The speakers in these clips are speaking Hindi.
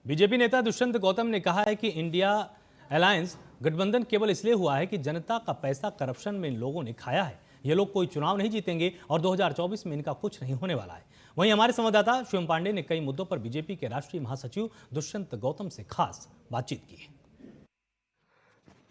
बीजेपी नेता दुष्यंत गौतम ने कहा है कि इंडिया अलायंस गठबंधन केवल इसलिए हुआ है कि जनता का पैसा करप्शन में इन लोगों ने खाया है। ये लोग कोई चुनाव नहीं जीतेंगे और 2024 में इनका कुछ नहीं होने वाला है। वहीं हमारे संवाददाता शिवम पांडे ने कई मुद्दों पर बीजेपी के राष्ट्रीय महासचिव दुष्यंत गौतम से खास बातचीत की।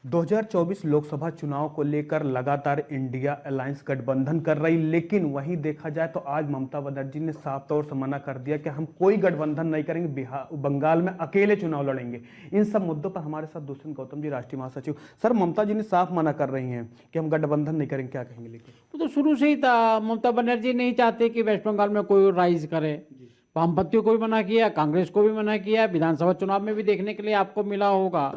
2024 लोकसभा चुनाव को लेकर लगातार इंडिया अलायंस गठबंधन कर रही, लेकिन वहीं देखा जाए तो आज ममता बनर्जी ने साफ तौर से मना कर दिया कि हम कोई गठबंधन नहीं करेंगे, बंगाल में अकेले चुनाव लड़ेंगे। इन सब मुद्दों पर हमारे साथ दुष्यंत गौतम जी, राष्ट्रीय महासचिव। सर, ममता जी ने साफ मना कर रही हैं कि हम गठबंधन नहीं करेंगे, क्या कहेंगे? लेकिन वो तो शुरू से ही था, ममता बनर्जी नहीं चाहते कि वेस्ट बंगाल में कोई राइज करे। वामपंथियों को भी मना किया, कांग्रेस को भी मना किया, विधानसभा चुनाव में भी देखने के लिए आपको मिला होगा।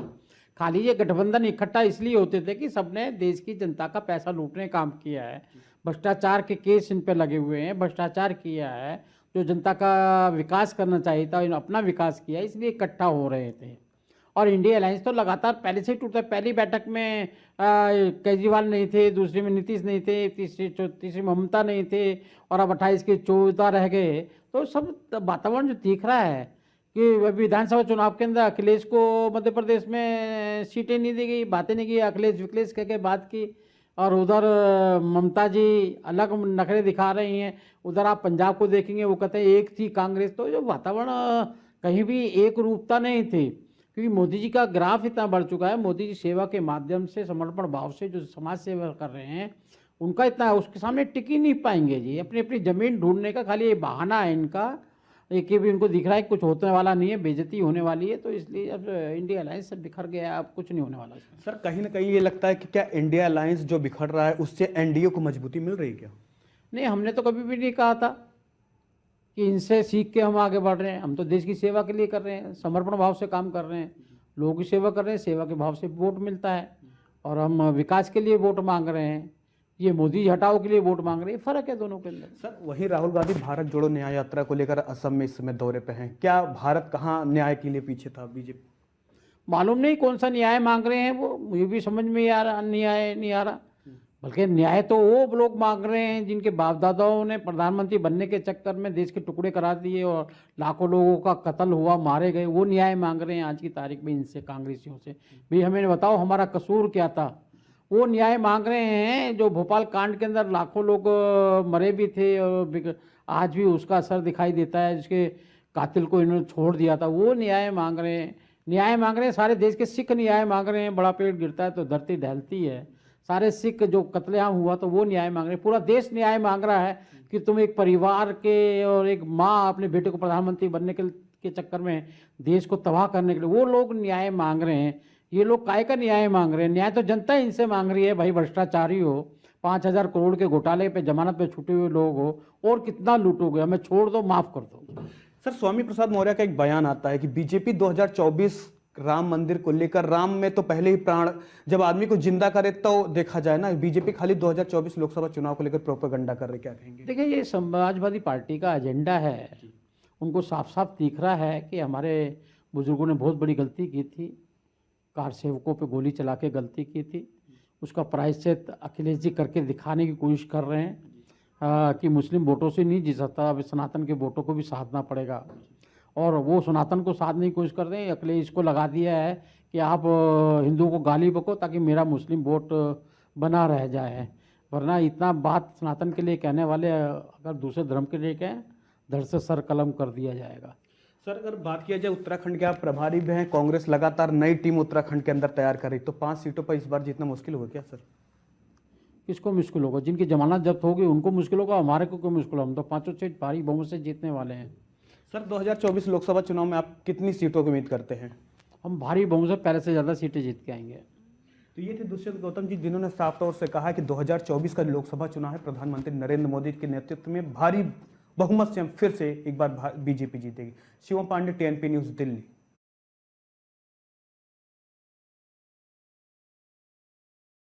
खाली ये गठबंधन इकट्ठा इसलिए होते थे कि सबने देश की जनता का पैसा लूटने का काम किया है, भ्रष्टाचार के केस इन पे लगे हुए हैं, भ्रष्टाचार किया है, जो जनता का विकास करना चाहिए था अपना विकास किया, इसलिए इकट्ठा हो रहे थे। और इंडिया अलायंस तो लगातार पहले से ही टूटता है। पहली बैठक में केजरीवाल नहीं थे, दूसरी में नीतीश नहीं थे, तीसरी ममता नहीं थे, और अब 28 के 14 रह गए। तो सब वातावरण जो दिख रहा है कि विधानसभा चुनाव के अंदर अखिलेश को मध्य प्रदेश में सीटें नहीं दी गई, बातें नहीं की, अखिलेश विखिलेश कह के बात की। और उधर ममता जी अलग नखरे दिखा रही हैं। उधर आप पंजाब को देखेंगे, वो कहते हैं एक थी कांग्रेस। तो जो वातावरण कहीं भी एक रूपता नहीं थी, क्योंकि मोदी जी का ग्राफ इतना बढ़ चुका है। मोदी जी सेवा के माध्यम से, समर्पण भाव से जो समाज सेवा कर रहे हैं, उनका इतना उसके सामने टिक ही नहीं पाएंगे जी। अपनी अपनी ज़मीन ढूंढने का खाली ये बहाना है इनका। एक भी उनको दिख रहा है कुछ होने वाला नहीं है, बेइज्जती होने वाली है। तो इसलिए अब इंडिया अलायंस सब बिखर गया, अब कुछ नहीं होने वाला इसमें। सर, कहीं ना कहीं ये लगता है कि क्या इंडिया अलायंस जो बिखर रहा है उससे एनडीए को मजबूती मिल रही है क्या? नहीं, हमने तो कभी भी नहीं कहा था कि इनसे सीख के हम आगे बढ़ रहे हैं। हम तो देश की सेवा के लिए कर रहे हैं, समर्पण भाव से काम कर रहे हैं, लोगों की सेवा कर रहे हैं, सेवा के भाव से वोट मिलता है। और हम विकास के लिए वोट मांग रहे हैं, ये मोदी जी हटाओ के लिए वोट मांग रहे हैं। फर्क है दोनों के अंदर। सर, वहीं राहुल गांधी भारत जोड़ो न्याय यात्रा को लेकर असम में इस समय दौरे पे हैं। क्या भारत कहाँ न्याय के लिए पीछे था? बीजेपी मालूम नहीं कौन सा न्याय मांग रहे हैं, वो मुझे भी समझ में नहीं आ रहा। न्याय नहीं आ रहा, बल्कि न्याय तो वो लोग मांग रहे हैं जिनके बाप दादाओं ने प्रधानमंत्री बनने के चक्कर में देश के टुकड़े करा दिए और लाखों लोगों का कत्ल हुआ, मारे गए। वो न्याय मांग रहे हैं आज की तारीख में इनसे, कांग्रेसियों से। भाई हमें बताओ हमारा कसूर क्या था। वो न्याय मांग रहे हैं जो भोपाल कांड के अंदर लाखों लोग मरे भी थे और आज भी उसका असर दिखाई देता है, जिसके कातिल को इन्होंने छोड़ दिया था। वो न्याय मांग रहे हैं। न्याय मांग रहे हैं सारे देश के सिख न्याय मांग रहे हैं। बड़ा पेड़ गिरता है तो धरती ढलती है। सारे सिख जो कत्लेआम हुआ तो वो न्याय मांग रहे हैं। पूरा देश न्याय मांग रहा है कि तुम एक परिवार के और एक माँ अपने बेटे को प्रधानमंत्री बनने के चक्कर में देश को तबाह करने के लिए वो लोग न्याय मांग रहे हैं। ये लोग काय का न्याय मांग रहे हैं? न्याय तो जनता इनसे मांग रही है। भाई भ्रष्टाचारी हो, 5,000 करोड़ के घोटाले पे जमानत पे छूटे हुए लोग हो, और कितना लूटोगे? हमें छोड़ दो, माफ कर दो। सर, स्वामी प्रसाद मौर्य का एक बयान आता है कि बीजेपी 2024 राम मंदिर को लेकर, राम में तो पहले ही प्राण, जब आदमी को जिंदा करे तो देखा जाए ना, बीजेपी खाली 2024 लोकसभा चुनाव को लेकर प्रोपेगेंडा कर रही, क्या कहेंगे? देखिए, ये समाजवादी पार्टी का एजेंडा है। उनको साफ साफ दिख रहा है कि हमारे बुजुर्गों ने बहुत बड़ी गलती की थी, कार सेवकों पे गोली चला के गलती की थी। उसका प्रायश्चित अखिलेश जी करके दिखाने की कोशिश कर रहे हैं कि मुस्लिम वोटों से नहीं जीत सकता, अब सनातन के वोटों को भी साधना पड़ेगा। और वो सनातन को साधने की कोशिश कर रहे हैं। अखिलेश को लगा दिया है कि आप हिंदुओं को गाली बको ताकि मेरा मुस्लिम वोट बना रह जाए। वरना इतना बात सनातन के लिए कहने वाले अगर दूसरे धर्म के लिए कहें, धड़ से सर कलम कर दिया जाएगा। सर, अगर बात किया जाए उत्तराखंड के, आप प्रभारी भी हैं, कांग्रेस लगातार नई टीम उत्तराखंड के अंदर तैयार कर रही, तो 5 सीटों पर इस बार जीतना मुश्किल होगा क्या सर? किसको मुश्किल होगा? जिनकी जमानत जब्त होगी उनको मुश्किल होगा, हमारे को क्यों मुश्किल? हम तो 5 सीट भारी बहुमत से जीतने वाले हैं। सर, 2024 लोकसभा चुनाव में आप कितनी सीटों की उम्मीद करते हैं? हम भारी बहुमत से पहले से ज़्यादा सीटें जीत के आएंगे। तो ये थे दुष्यंत गौतम जी, जिन्होंने साफ तौर से कहा कि 2024 का लोकसभा चुनाव है, प्रधानमंत्री नरेंद्र मोदी के नेतृत्व में भारी बहुमत से हम फिर से एक बार बीजेपी जीतेगी। Shivam Pandey, TNP news, Delhi.